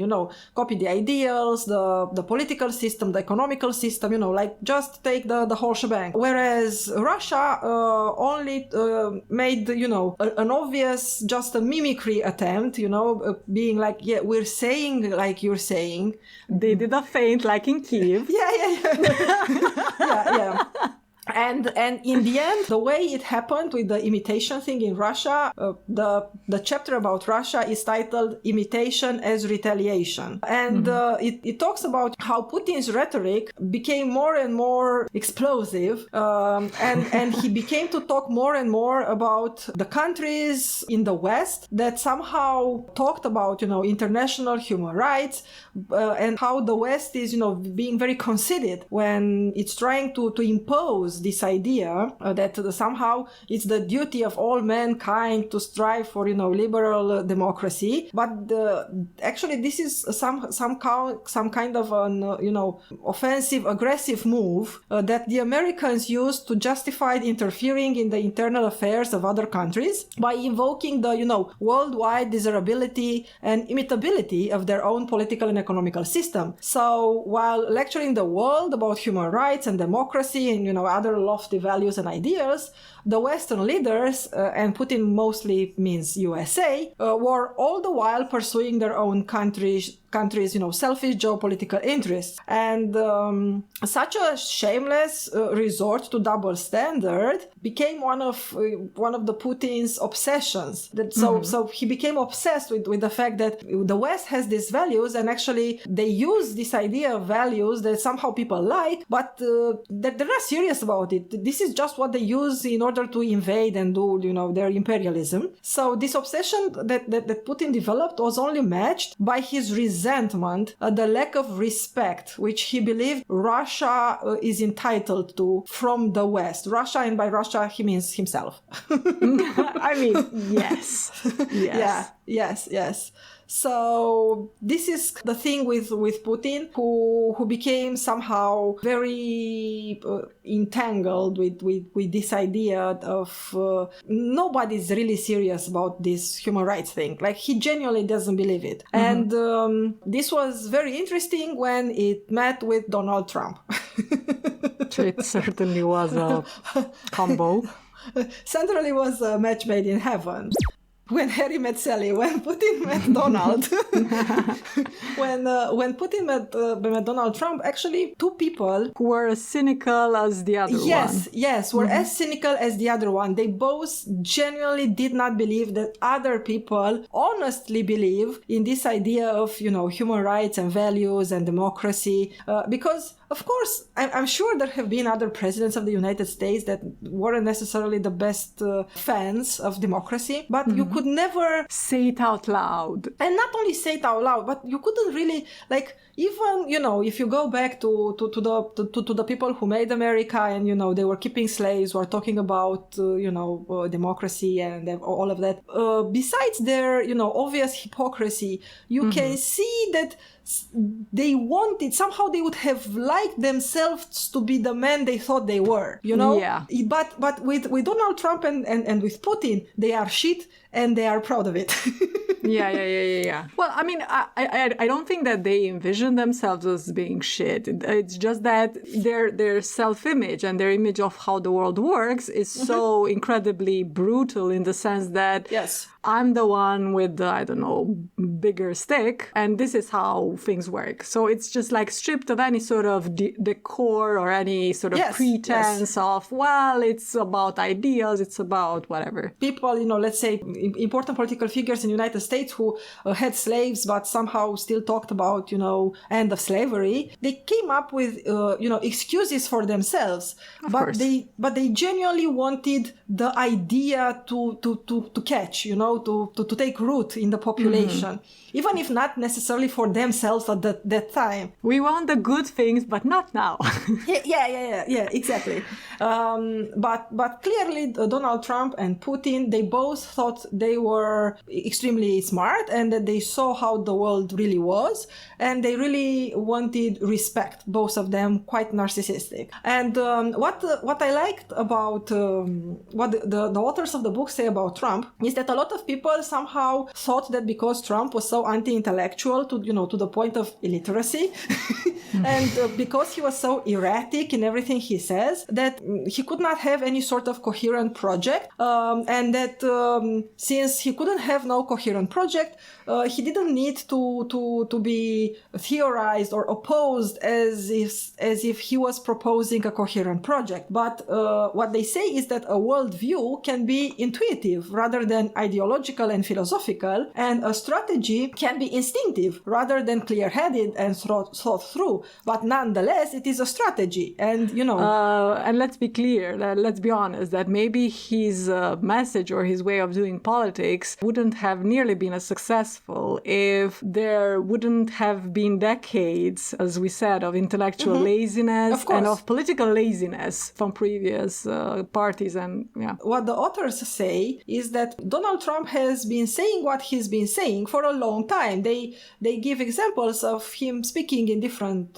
copy the ideals, the political system, the economical system, like just take the whole shebang. Whereas Russia only made, an obvious, just a mimicry attempt, being like, yeah, we're saying like you're saying. They did a feint like in Kyiv. Yeah. And in the end, the way it happened with the imitation thing in Russia, the chapter about Russia is titled Imitation as Retaliation. And it talks about how Putin's rhetoric became more and more explosive. And he became to talk more and more about the countries in the West that somehow talked about, international human rights, and how the West is, being very conceited when it's trying to impose this idea that somehow it's the duty of all mankind to strive for, liberal democracy. But actually, this is some kind of an, offensive, aggressive move that the Americans used to justify interfering in the internal affairs of other countries by invoking the, worldwide desirability and imitability of their own political and economical system. So while lecturing the world about human rights and democracy and, other lofty values and ideals, the Western leaders, and Putin mostly means USA, were all the while pursuing their own countries, selfish geopolitical interests. And such a shameless resort to double standard became one of the Putin's obsessions. So he became obsessed with the fact that the West has these values, and actually they use this idea of values that somehow people like, but they're not serious about it. This is just what they use in order order to invade and do, their imperialism. So this obsession that Putin developed was only matched by his resentment at the lack of respect, which he believed Russia is entitled to from the West. Russia, and by Russia, he means himself. I mean, yes. Yeah, yes. So this is the thing with Putin, who became somehow very entangled with this idea of nobody's really serious about this human rights thing. Like, he genuinely doesn't believe it. And this was very interesting when it met with Donald Trump. It certainly was a combo. Centrally was a match made in heaven. When Harry met Sally, when Putin met Donald, when Putin met Donald Trump, actually two people who were as cynical as the other one. Yes, were as cynical as the other one. They both genuinely did not believe that other people honestly believe in this idea of, human rights and values and democracy, because of course, I'm sure there have been other presidents of the United States that weren't necessarily the best fans of democracy, but you could never say it out loud. And not only say it out loud, but you couldn't really, even, if you go back to the people who made America and, they were keeping slaves, or talking about, democracy and all of that. Besides their, obvious hypocrisy, you can see that they wanted, somehow they would have liked themselves to be the men they thought they were, Yeah. But with Donald Trump and with Putin, they are shit and they are proud of it. Yeah. Well, I mean, I don't think that they envision themselves as being shit. It's just that their self-image and their image of how the world works is so incredibly brutal, in the sense that yes, I'm the one with the, bigger stick, and this is how things work. So it's just stripped of any sort of decor or any sort of pretense of, well, it's about ideals, it's about whatever. People, let's say important political figures in the United States who had slaves but somehow still talked about, end of slavery, they came up with, excuses for themselves. But they genuinely wanted the idea to catch, to take root in the population, even if not necessarily for themselves at that time. We want the good things, but not now. yeah, exactly. But clearly Donald Trump and Putin, they both thought they were extremely smart and that they saw how the world really was, and they really wanted respect, both of them quite narcissistic. And what I liked about what the authors of the book say about Trump is that a lot of people somehow thought that because Trump was so anti-intellectual to the point of illiteracy and because he was so erratic in everything he says, that he could not have any sort of coherent project, and that since he couldn't have no coherent project, he didn't need to be theorized or opposed as if he was proposing a coherent project. But what they say is that a worldview can be intuitive rather than ideological and philosophical, and a strategy can be instinctive rather than clear-headed and thought through. But nonetheless, it is a strategy, and and let's be clear, let's be honest, that maybe his message or his way of doing politics wouldn't have nearly been as successful if there wouldn't have been decades, as we said, of intellectual laziness and of political laziness from previous parties. And what the authors say is that Donald Trump has been saying what he's been saying for a long time. They give examples of him speaking in different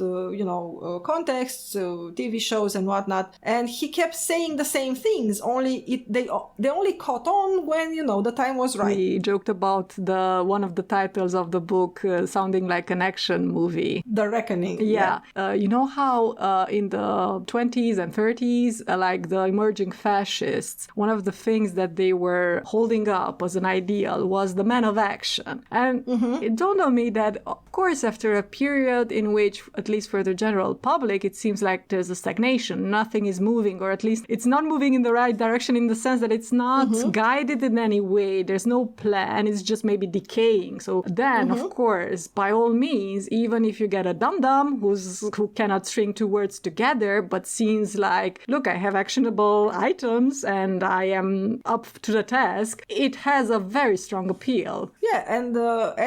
contexts, TV shows and whatnot, and he kept saying the same things, only they only caught on when the time was right. We joked about one of the titles of the book sounding like an action movie, The Reckoning. You know how in the 20s and 30s, like the emerging fascists, one of the things that they were holding up was an ideal, was the man of action. And it dawned on me that, of course, after a period in which, at least for the general public, it seems like there's a stagnation. Nothing is moving, or at least it's not moving in the right direction in the sense that it's not guided in any way. There's no plan. It's just maybe decaying. So then, of course, by all means, even if you get a dum-dum who cannot string two words together, but seems like, look, I have actionable items and I am up to the task, it has a very strong appeal. Yeah, and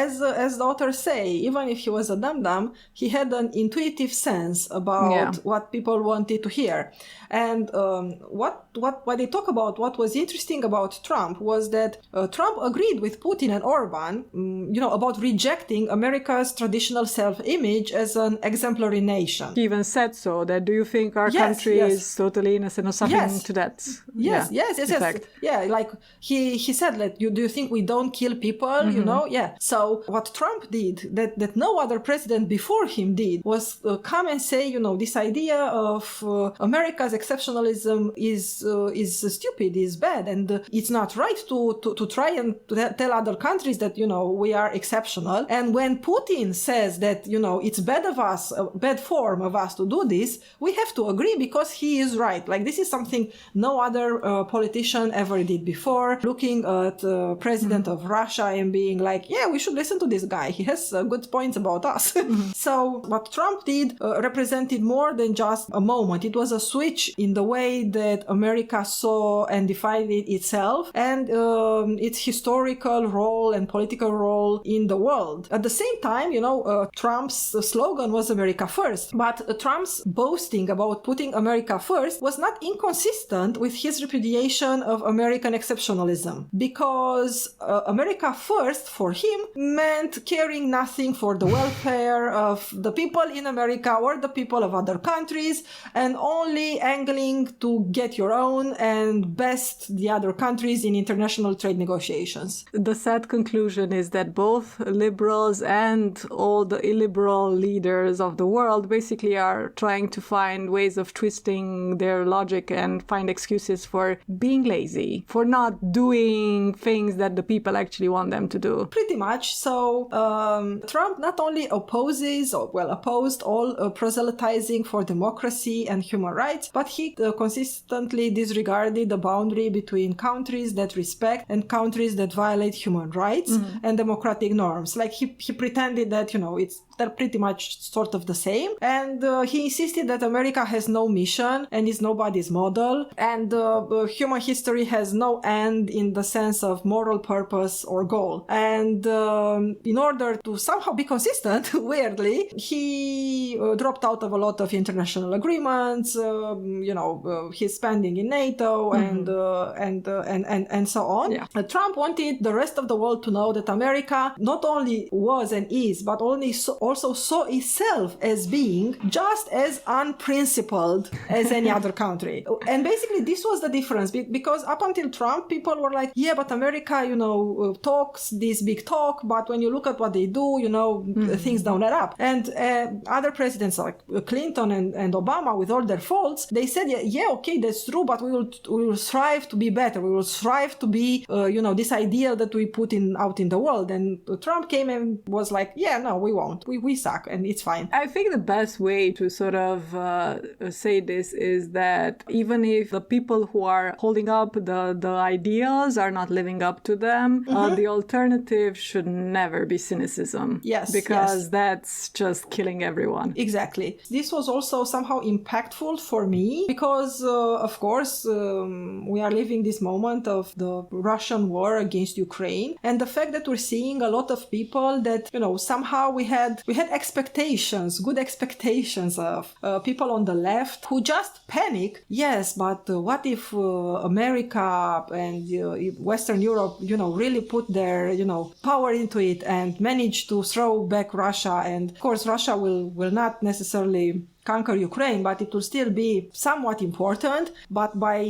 as the authors say, even if he was a dum-dum, he had an intuitive sense about what people wanted to hear. And what they talk about, what was interesting about Trump was that Trump agreed with Putin and Orban, about rejecting America's traditional self-image as an exemplary nation. He even said so, that do you think our country is totally innocent or something to that? Yes. Yeah, like he said, like, do you think we don't kill people, Yeah. So what Trump did, that no other president before him did, was come and say, this idea of America's exceptionalism is stupid, is bad, and it's not right to try and tell other countries that, we are exceptional. And when Putin says that, it's bad form of us to do this, we have to agree because he is right. Like, this is something no other politician ever did before. Looking at president of Russia and being like, yeah, we should listen to this guy. He has good points about us. So what Trump did represented more than just a moment. It was a switch in the way that America saw and defined itself and its historical role and political role in the world. At the same time, Trump's slogan was America first. But Trump's boasting about putting America first was not inconsistent with his repudiation of American exceptionalism, because America first for him meant caring nothing for the welfare of the people in America or the people of other countries, and only angling to get your own and best the other countries in international trade negotiations. The sad conclusion is that both liberals and all the illiberal leaders of the world basically are trying to find ways of twisting their logic and find excuses for being lazy, for not doing things that the people actually want them to do. Pretty much. So Trump not only opposed all proselytizing for democracy and human rights, but he consistently disregarded the boundary between countries that respect and countries that violate human rights and democratic norms. Like he pretended that, they're pretty much sort of the same. And he insisted that America has no mission and is nobody's model. And human history has no end in the sense of moral purpose or goal. And in order to somehow be consistent, weirdly, he dropped out of a lot of international agreements, his spending in NATO and so on. Yeah. Trump wanted the rest of the world to know that America not only was and is, but also saw itself as being just as unprincipled as any other country. And basically this was the difference, because up until Trump, people were like, yeah, but America, talks this big talk, but when you look at what they do, things don't add up. And other presidents like Clinton and Obama, with all their faults, they said, yeah, okay, that's true, but we will strive to be better. We will strive to be, this ideal that we put out in the world. And Trump came and was like, yeah, no, we won't. We suck, and it's fine. I think the best way to sort of say this is that even if the people who are holding up the ideals are not living up to them, the alternative should never be cynicism. Yes. Because that's just killing everyone. Exactly. This was also somehow impactful for me because, of course, we are living this moment of the Russian war against Ukraine, and the fact that we're seeing a lot of people that, somehow we had expectations, good expectations of people on the left who just panic. Yes, but what if America and Western Europe, really put their, power into it and manage to throw back Russia? And of course, Russia will not necessarily conquer Ukraine, but it will still be somewhat important. But by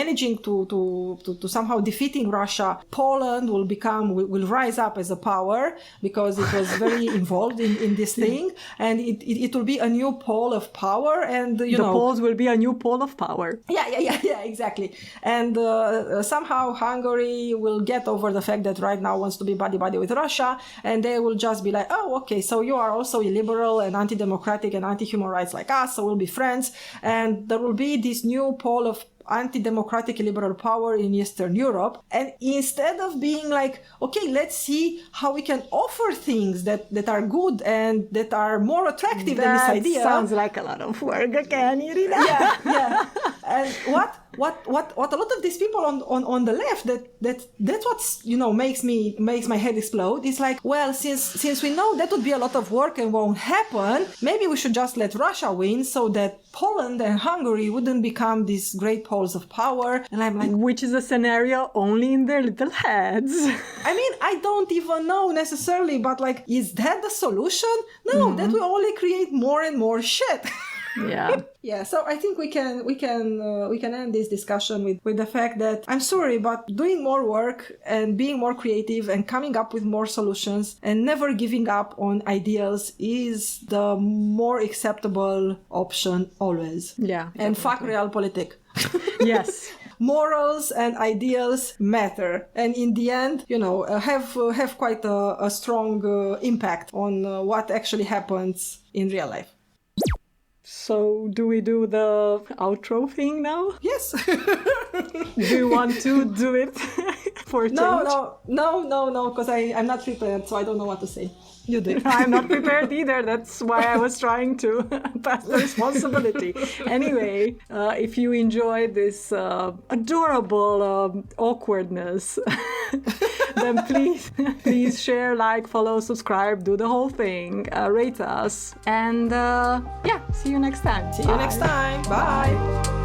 managing to somehow defeating Russia, Poland will rise up as a power because it was very involved in this thing, and it will be a new pole of power, and the Poles will be a new pole of power. Yeah, exactly. And somehow Hungary will get over the fact that right now wants to be buddy-buddy with Russia, and they will just be like, oh, okay, so you are also illiberal and anti-democratic and anti-human rights like us, so we'll be friends. And there will be this new pole of anti-democratic liberal power in Eastern Europe. And instead of being like, okay, let's see how we can offer things that are good and that are more attractive than this idea. That sounds like a lot of work again, Irina. Yeah. And what a lot of these people on the left that's what makes my head explode. It's like, well, since we know that would be a lot of work and won't happen, maybe we should just let Russia win so that Poland and Hungary wouldn't become these great poles of power. And I'm like, which is a scenario only in their little heads. I mean, I don't even know necessarily, but like, is that the solution? No, that will only create more and more shit. Yeah, so I think we can end this discussion with the fact that, I'm sorry, but doing more work and being more creative and coming up with more solutions and never giving up on ideals is the more acceptable option always. Yeah. And fuck realpolitik. Yes. Morals and ideals matter, and in the end, have quite a strong impact on what actually happens in real life. So, do we do the outro thing now? Yes. Do you want to do it for a change? No, because I'm not prepared, so I don't know what to say. You do. I'm not prepared either. That's why I was trying to pass the responsibility. Anyway, if you enjoyed this adorable awkwardness, then please share, like, follow, subscribe, do the whole thing, rate us, and see you next time. See you next time. Bye.